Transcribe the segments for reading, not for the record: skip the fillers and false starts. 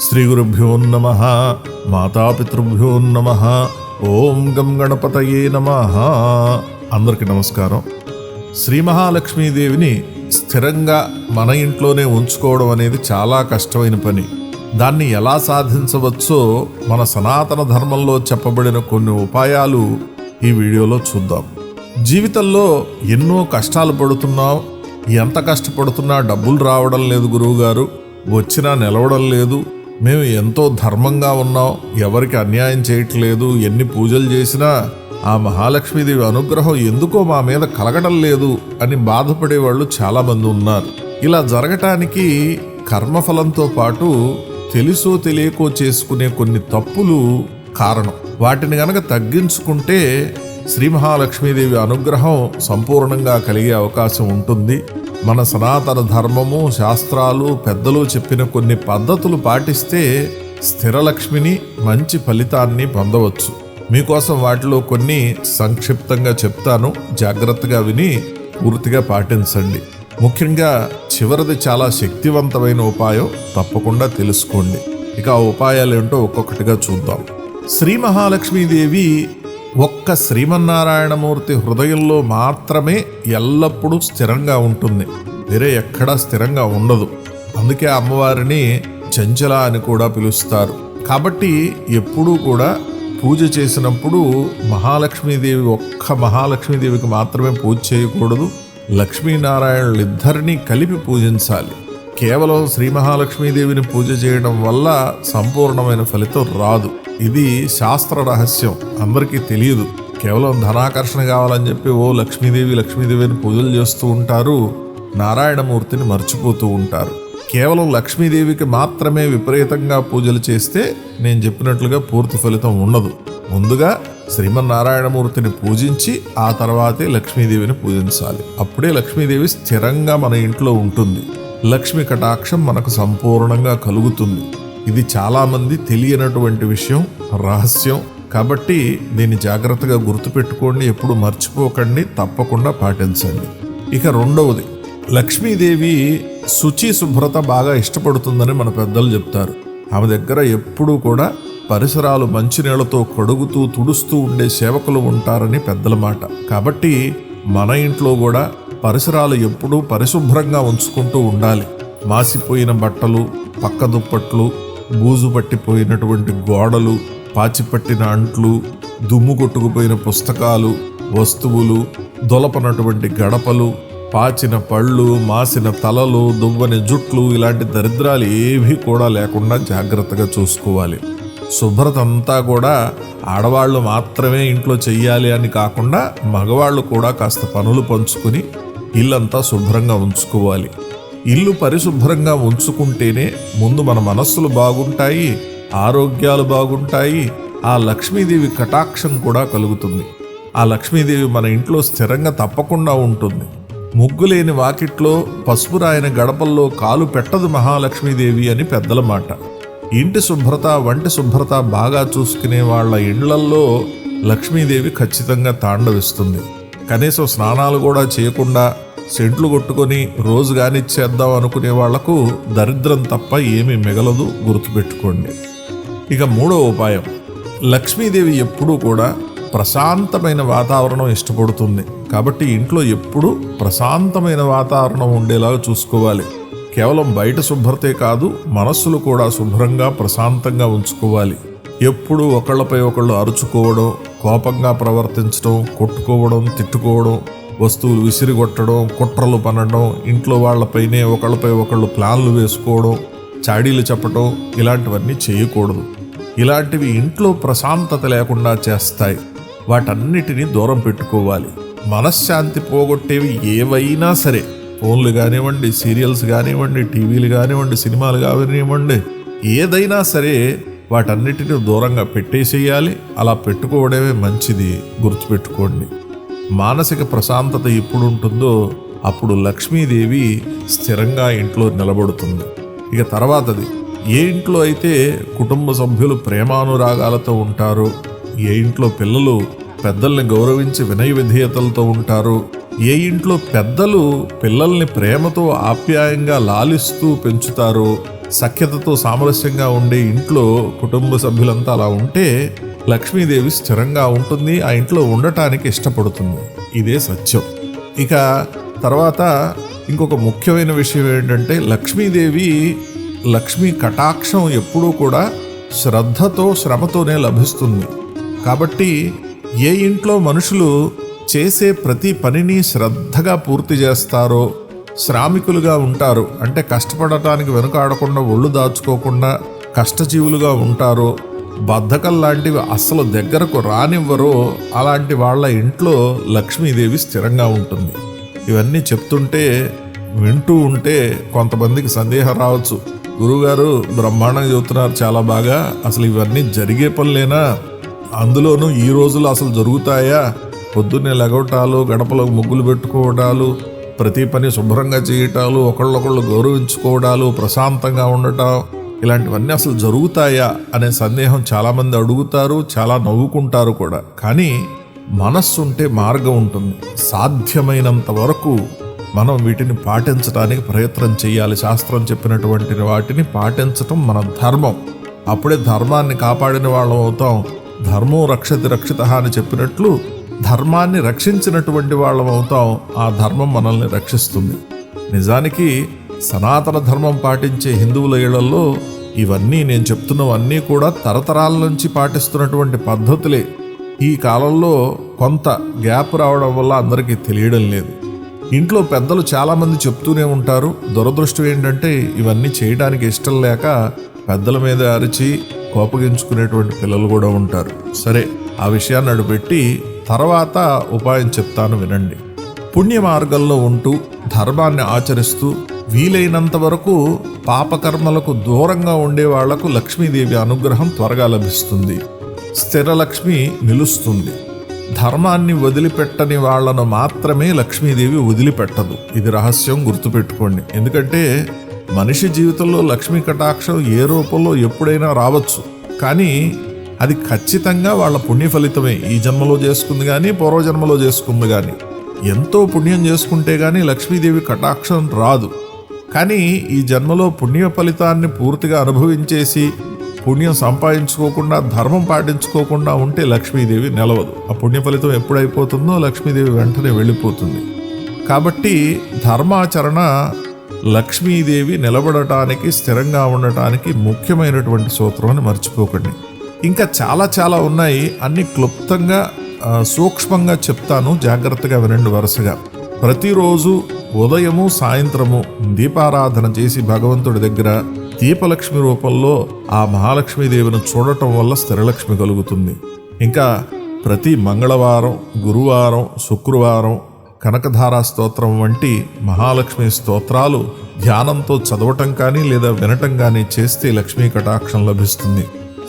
శ్రీ గురుభ్యో నమః. మాతాపితృభ్యో నమః. ఓం గం గణపతయే నమః. అందరికీ నమస్కారం. శ్రీ మహాలక్ష్మీదేవిని స్థిరంగా మన ఇంట్లోనే ఉంచుకోవడం అనేది చాలా కష్టమైన పని. దాన్ని ఎలా సాధించవచ్చో మన సనాతన ధర్మంలో చెప్పబడిన కొన్ని ఉపాయాలు ఈ వీడియోలో చూద్దాం. జీవితంలో ఎన్నో కష్టాలు పడుతున్నాం. ఎంత కష్టపడుతున్నా డబ్బులు రావడం లేదు గురువుగారు, వచ్చినా నిలవడం లేదు, మేము ఎంతో ధర్మంగా ఉన్నాం, ఎవరికి అన్యాయం చేయట్లేదు, ఎన్ని పూజలు చేసినా ఆ మహాలక్ష్మీదేవి అనుగ్రహం ఎందుకో మా మీద కలగడం లేదు అని బాధపడేవాళ్ళు చాలామంది ఉన్నారు. ఇలా జరగటానికి కర్మఫలంతో పాటు తెలుసో తెలియకో చేసుకునే కొన్ని తప్పులు కారణం. వాటిని గనక తగ్గించుకుంటే శ్రీ మహాలక్ష్మీదేవి అనుగ్రహం సంపూర్ణంగా కలిగే అవకాశం ఉంటుంది. మన సనాతన ధర్మము, శాస్త్రాలు, పెద్దలు చెప్పిన కొన్ని పద్ధతులు పాటిస్తే స్థిరలక్ష్మిని, మంచి ఫలితాన్ని పొందవచ్చు. మీకోసం వాటిలో కొన్ని సంక్షిప్తంగా చెప్తాను, జాగ్రత్తగా విని పూర్తిగా పాటించండి. ముఖ్యంగా చివరిది చాలా శక్తివంతమైన ఉపాయం, తప్పకుండా తెలుసుకోండి. ఇక ఆ ఉపాయాలు ఏంటో ఒక్కొక్కటిగా చూద్దాం. శ్రీ మహాలక్ష్మీదేవి ఒక్క శ్రీమన్నారాయణమూర్తి హృదయంలో మాత్రమే ఎల్లప్పుడూ స్థిరంగా ఉంటుంది, వేరే ఎక్కడా స్థిరంగా ఉండదు. అందుకే అమ్మవారిని చంచల అని కూడా పిలుస్తారు. కాబట్టి ఎప్పుడూ కూడా పూజ చేసినప్పుడు మహాలక్ష్మీదేవి, ఒక్క మహాలక్ష్మీదేవికి మాత్రమే పూజ చేయకూడదు, లక్ష్మీనారాయణులిద్దరినీ కలిపి పూజించాలి. కేవలం శ్రీ మహాలక్ష్మీదేవిని పూజ చేయడం వల్ల సంపూర్ణమైన ఫలితం రాదు. ఇది శాస్త్ర రహస్యం, అందరికీ తెలియదు. కేవలం ధనాకర్షణ కావాలని చెప్పి ఓ లక్ష్మీదేవి అని పూజలు చేస్తూ ఉంటారు, నారాయణమూర్తిని మర్చిపోతూ ఉంటారు. కేవలం లక్ష్మీదేవికి మాత్రమే విపరీతంగా పూజలు చేస్తే నేను చెప్పినట్లుగా పూర్తి ఫలితం ఉండదు. ముందుగా శ్రీమన్నారాయణమూర్తిని పూజించి ఆ తర్వాతే లక్ష్మీదేవిని పూజించాలి. అప్పుడే లక్ష్మీదేవి స్థిరంగా మన ఇంట్లో ఉంటుంది. లక్ష్మి కటాక్షం మనకు సంపూర్ణంగా కలుగుతుంది. ఇది చాలామంది తెలియనటువంటి విషయం, రహస్యం. కాబట్టి దీన్ని జాగ్రత్తగా గుర్తుపెట్టుకోండి, ఎప్పుడు మర్చిపోకండి, తప్పకుండా పాటించండి. ఇక రెండవది, లక్ష్మీదేవి శుచి శుభ్రత బాగా ఇష్టపడుతుందని మన పెద్దలు చెప్తారు. ఆమె దగ్గర ఎప్పుడూ కూడా పరిసరాలు మంచినీళ్లతో కడుగుతూ తుడుస్తూ ఉండే సేవకులు ఉంటారని పెద్దల మాట. కాబట్టి మన ఇంట్లో కూడా పరిసరాలు ఎప్పుడూ పరిశుభ్రంగా ఉంచుకుంటూ ఉండాలి. మాసిపోయిన బట్టలు, పక్క దుప్పట్లు, బూజు పట్టిపోయినటువంటి గోడలు, పాచిపట్టిన అంట్లు, దుమ్ము కొట్టుకుపోయిన పుస్తకాలు, వస్తువులు, దొలపనటువంటి గడపలు, పాచిన పళ్ళు, మాసిన తలలు, దువ్వని జుట్లు, ఇలాంటి దరిద్రాలు ఏవీ కూడా లేకుండా జాగ్రత్తగా చూసుకోవాలి. శుభ్రత అంతా కూడా ఆడవాళ్ళు మాత్రమే ఇంట్లో చెయ్యాలి అని కాకుండా మగవాళ్ళు కూడా కాస్త పనులు పంచుకుని ఇల్లంతా శుభ్రంగా ఉంచుకోవాలి. ఇల్లు పరిశుభ్రంగా ఉంచుకుంటేనే ముందు మన మనస్సులు బాగుంటాయి, ఆరోగ్యాలు బాగుంటాయి, ఆ లక్ష్మీదేవి కటాక్షం కూడా కలుగుతుంది. ఆ లక్ష్మీదేవి మన ఇంట్లో స్థిరంగా తప్పకుండా ఉంటుంది. ముగ్గులేని వాకిట్లో, పసుపు రాయని గడపల్లో కాలు పెట్టదు మహాలక్ష్మీదేవి అని పెద్దల మాట. ఇంటి శుభ్రత, వంటి శుభ్రత బాగా చూసుకునే వాళ్ళ ఇళ్లల్లో లక్ష్మీదేవి ఖచ్చితంగా తాండవిస్తుంది. కనీసం స్నానాలు కూడా చేయకుండా సెంట్లు కొట్టుకొని రోజు గానిచ్చేద్దాం అనుకునే వాళ్లకు దరిద్రం తప్ప ఏమీ మిగలదు, గుర్తుపెట్టుకోండి. ఇక మూడవ ఉపాయం, లక్ష్మీదేవి ఎప్పుడూ కూడా ప్రశాంతమైన వాతావరణం ఇష్టపడుతుంది. కాబట్టి ఇంట్లో ఎప్పుడూ ప్రశాంతమైన వాతావరణం ఉండేలాగా చూసుకోవాలి. కేవలం బయట శుభ్రతే కాదు, మనస్సులు కూడా శుభ్రంగా ప్రశాంతంగా ఉంచుకోవాలి. ఎప్పుడూ ఒకళ్ళపై ఒకళ్ళు అరుచుకోవడం, కోపంగా ప్రవర్తించడం, కొట్టుకోవడం, తిట్టుకోవడం, వస్తువులు విసిరిగొట్టడం, కుట్రలు పనడం, ఇంట్లో వాళ్లపైనే ఒకళ్ళపై ఒకళ్ళు ప్లాన్లు వేసుకోవడం, చాడీలు చెప్పడం, ఇలాంటివన్నీ చేయకూడదు. ఇలాంటివి ఇంట్లో ప్రశాంతత లేకుండా చేస్తాయి. వాటన్నిటినీ దూరం పెట్టుకోవాలి. మనశ్శాంతి పోగొట్టేవి ఏవైనా సరే, ఫోన్లు కానివ్వండి, సీరియల్స్ కానివ్వండి, టీవీలు కానివ్వండి, సినిమాలు కానివ్వండి, ఏదైనా సరే వాటన్నిటిని దూరంగా పెట్టేసేయాలి. అలా పెట్టుకోవడమే మంచిది, గుర్తుపెట్టుకోండి. మానసిక ప్రశాంతత ఎప్పుడు ఉంటుందో అప్పుడు లక్ష్మీదేవి స్థిరంగా ఇంట్లో నిలబడుతుంది. ఇక తర్వాతది, ఏ ఇంట్లో అయితే కుటుంబ సభ్యులు ప్రేమానురాగాలతో ఉంటారో, ఏ ఇంట్లో పిల్లలు పెద్దల్ని గౌరవించి వినయ విధేయతలతో ఉంటారో, ఏ ఇంట్లో పెద్దలు పిల్లల్ని ప్రేమతో ఆప్యాయంగా లాలిస్తూ పెంచుతారో, సఖ్యతతో సామరస్యంగా ఉండే ఇంట్లో కుటుంబ సభ్యులంతా అలా ఉంటే లక్ష్మీదేవి స్థిరంగా ఉంటుంది, ఆ ఇంట్లో ఉండటానికి ఇష్టపడుతుంది. ఇదే సత్యం. ఇక తర్వాత ఇంకొక ముఖ్యమైన విషయం ఏంటంటే, లక్ష్మీ కటాక్షం ఎప్పుడూ కూడా శ్రద్ధతో శ్రమతోనే లభిస్తుంది. కాబట్టి ఏ ఇంట్లో మనుషులు చేసే ప్రతి పనిని శ్రద్ధగా పూర్తి చేస్తారో, శ్రామికులుగా ఉంటారు, అంటే కష్టపడటానికి వెనుకాడకుండా ఒళ్ళు దాచుకోకుండా కష్టజీవులుగా ఉంటారో, బద్ధకం లాంటివి అస్సలు దగ్గరకు రానివ్వరో, అలాంటి వాళ్ళ ఇంట్లో లక్ష్మీదేవి స్థిరంగా ఉంటుంది. ఇవన్నీ చెప్తుంటే వింటూ ఉంటే కొంతమందికి సందేహం రావచ్చు, గురువుగారు బ్రహ్మాండంగా చెబుతున్నారు చాలా బాగా, అసలు ఇవన్నీ జరిగే పనులేనా, అందులోనూ ఈ రోజులు అసలు జరుగుతాయా, పొద్దున్నే లెగవటాలు, గడపలకు ముగ్గులు పెట్టుకోవడాలు, ప్రతి పని శుభ్రంగా చేయటాలు, ఒకళ్ళొకళ్ళు గౌరవించుకోవడాలు, ప్రశాంతంగా ఉండటం, ఇలాంటివన్నీ అసలు జరుగుతాయా అనే సందేహం చాలామంది అడుగుతారు, చాలా నవ్వుకుంటారు కూడా. కానీ మనస్సు ఉంటే మార్గం ఉంటుంది. సాధ్యమైనంత వరకు మనం వీటిని పాటించడానికి ప్రయత్నం చేయాలి. శాస్త్రం చెప్పినటువంటి వాటిని పాటించటం మన ధర్మం. అప్పుడే ధర్మాన్ని కాపాడిన వాళ్ళం అవుతాం. ధర్మం రక్షతి రక్షిత అని చెప్పినట్లు ధర్మాన్ని రక్షించినటువంటి వాళ్ళం అవుతాం. ఆ ధర్మం మనల్ని రక్షిస్తుంది. నిజానికి సనాతన ధర్మం పాటించే హిందువుల ఇళ్లలో ఇవన్నీ నేను చెప్తున్నవన్నీ కూడా తరతరాల నుంచి పాటిస్తున్నటువంటి పద్ధతులే. ఈ కాలంలో కొంత గ్యాప్ రావడం వల్ల అందరికీ తెలియడం లేదు. ఇంట్లో పెద్దలు చాలామంది చెప్తూనే ఉంటారు. దురదృష్టం ఏంటంటే ఇవన్నీ చేయడానికి ఇష్టం లేక పెద్దల మీద అరిచి కోపగించుకునేటువంటి పిల్లలు కూడా ఉంటారు. సరే, ఆ విషయాన్ని అడుపెట్టి తర్వాత ఉపాయం చెప్తాను వినండి. పుణ్య మార్గంలో ఉంటూ ధర్మాన్ని ఆచరిస్తూ వీలైనంత వరకు పాపకర్మలకు దూరంగా ఉండే వాళ్లకు లక్ష్మీదేవి అనుగ్రహం త్వరగా లభిస్తుంది. స్థిర లక్ష్మి నిలుస్తుంది. ధర్మాన్ని వదిలిపెట్టని వాళ్లను మాత్రమే లక్ష్మీదేవి వదిలిపెట్టదు. ఇది రహస్యం, గుర్తుపెట్టుకోండి. ఎందుకంటే మనిషి జీవితంలో లక్ష్మీ కటాక్షం ఏ రూపంలో ఎప్పుడైనా రావచ్చు, కానీ అది ఖచ్చితంగా వాళ్ళ పుణ్య ఫలితమే. ఈ జన్మలో చేసుకుంది కానీ పూర్వజన్మలో చేసుకుంది కానీ, ఎంతో పుణ్యం చేసుకుంటే కానీ లక్ష్మీదేవి కటాక్షం రాదు. కానీ ఈ జన్మలో పుణ్య ఫలితాన్ని పూర్తిగా అనుభవించేసి పుణ్యం సంపాదించుకోకుండా ధర్మం పాటించుకోకుండా ఉంటే లక్ష్మీదేవి నిలవదు. ఆ పుణ్య ఫలితం ఎప్పుడైపోతుందో లక్ష్మీదేవి వెంటనే వెళ్ళిపోతుంది. కాబట్టి ధర్మాచరణ లక్ష్మీదేవి నిలబడటానికి, స్థిరంగా ఉండటానికి ముఖ్యమైనటువంటి సూత్రం అని మర్చిపోకండి. ఇంకా చాలా చాలా ఉన్నాయి. అన్ని క్లుప్తంగా సూక్ష్మంగా చెప్తాను, జాగ్రత్తగా వినండి వరుసగా. ప్రతిరోజు ఉదయము సాయంత్రము దీపారాధన చేసి భగవంతుడి దగ్గర దీపలక్ష్మి రూపంలో ఆ మహాలక్ష్మీదేవిని చూడటం వల్ల స్థిరలక్ష్మి కలుగుతుంది. ఇంకా ప్రతి మంగళవారం, గురువారం, శుక్రవారం కనకధారా స్తోత్రం వంటి మహాలక్ష్మి స్తోత్రాలు ధ్యానంతో చదవటం కానీ లేదా వినటం కానీ చేస్తే లక్ష్మీ కటాక్షం లభిస్తుంది.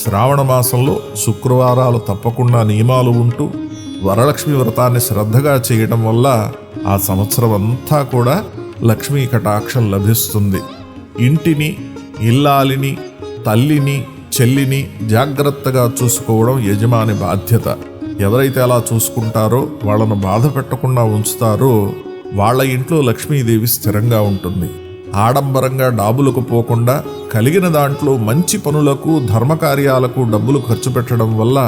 శ్రావణ మాసంలో శుక్రవారాలు తప్పకుండా నియమాలు ఉంటూ వరలక్ష్మి వ్రతాన్ని శ్రద్ధగా చేయడం వల్ల ఆ సంవత్సరం అంతా కూడా లక్ష్మీ కటాక్షం లభిస్తుంది. ఇంటిని, ఇల్లాలిని, తల్లిని, చెల్లిని జాగ్రత్తగా చూసుకోవడం యజమాని బాధ్యత. ఎవరైతే అలా చూసుకుంటారో, వాళ్ళను బాధ పెట్టకుండా ఉంచుతారో వాళ్ళ ఇంట్లో లక్ష్మీదేవి స్థిరంగా ఉంటుంది. ఆడంబరంగా డాబులకు పోకుండా కలిగిన దాంట్లో మంచి పనులకు, ధర్మకార్యాలకు డబ్బులు ఖర్చు పెట్టడం వల్ల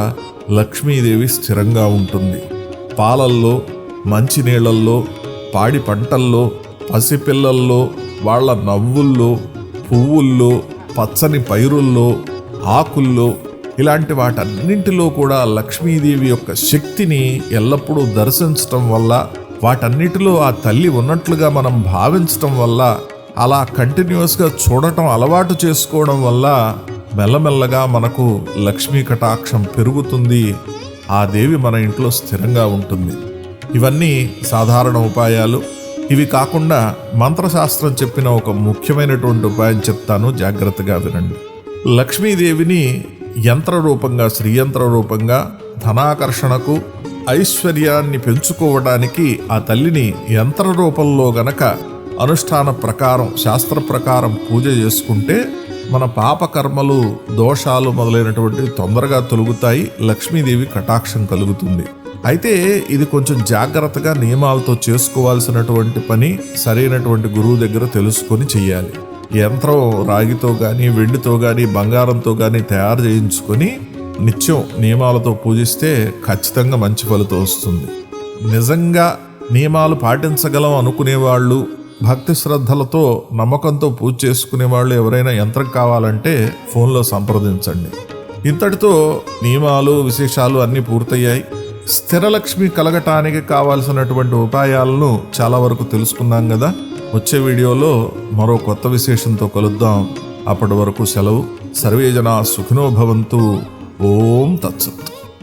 లక్ష్మీదేవి స్థిరంగా ఉంటుంది. పాలల్లో, మంచినీళ్లల్లో, పాడి పంటల్లో, పసిపిల్లల్లో, వాళ్ళ నవ్వుల్లో, పువ్వుల్లో, పచ్చని పైరుల్లో, ఆకుల్లో, ఇలాంటి వాటన్నింటిలో కూడా లక్ష్మీదేవి యొక్క శక్తిని ఎల్లప్పుడూ దర్శించటం వల్ల, వాటన్నిటిలో ఆ తల్లి ఉన్నట్లుగా మనం భావించటం వల్ల, అలా కంటిన్యూస్గా చూడటం అలవాటు చేసుకోవడం వల్ల మెల్లమెల్లగా మనకు లక్ష్మీ కటాక్షం పెరుగుతుంది. ఆ దేవి మన ఇంట్లో స్థిరంగా ఉంటుంది. ఇవన్నీ సాధారణ ఉపాయాలు. ఇవి కాకుండా మంత్రశాస్త్రం చెప్పిన ఒక ముఖ్యమైనటువంటి ఉపాయం చెప్తాను, జాగ్రత్తగా వినండి. లక్ష్మీదేవిని యంత్ర రూపంగా, శ్రీయంత్ర రూపంగా ధనాకర్షణకు, ఐశ్వర్యాన్ని పెంచుకోవడానికి ఆ తల్లిని యంత్ర రూపంలో గనక అనుష్ఠాన ప్రకారం, శాస్త్ర ప్రకారం పూజ చేసుకుంటే మన పాపకర్మలు, దోషాలు మొదలైనటువంటి తొందరగా తొలగుతాయి. లక్ష్మీదేవి కటాక్షం కలుగుతుంది. అయితే ఇది కొంచెం జాగ్రత్తగా నియమాలతో చేసుకోవాల్సినటువంటి పని సరైనటువంటి గురువు దగ్గర తెలుసుకొని చెయ్యాలి. యంత్రం రాగితో కానీ వెండితో కానీ బంగారంతో కానీ తయారు చేయించుకొని నిత్యం నియమాలతో పూజిస్తే ఖచ్చితంగా మంచి ఫలితం వస్తుంది. నిజంగా నియమాలు పాటించగలం అనుకునేవాళ్ళు, భక్తి శ్రద్ధలతో నమ్మకంతో పూజ చేసుకునే వాళ్ళు ఎవరైనా యంత్రం కావాలంటే ఫోన్లో సంప్రదించండి. ఇంతటితో నియమాలు విశేషాలు అన్నీ పూర్తయ్యాయి. స్థిరలక్ష్మి కలగటానికి కావాల్సినటువంటి ఉపాయాలను చాలా వరకు తెలుసుకున్నాం కదా. వచ్చే వీడియోలో మరో కొత్త విశేషంతో కలుద్దాం. అప్పటి వరకు సెలవు. సర్వే జనా సుఖినో భవంతు. ఓం తత్సత్.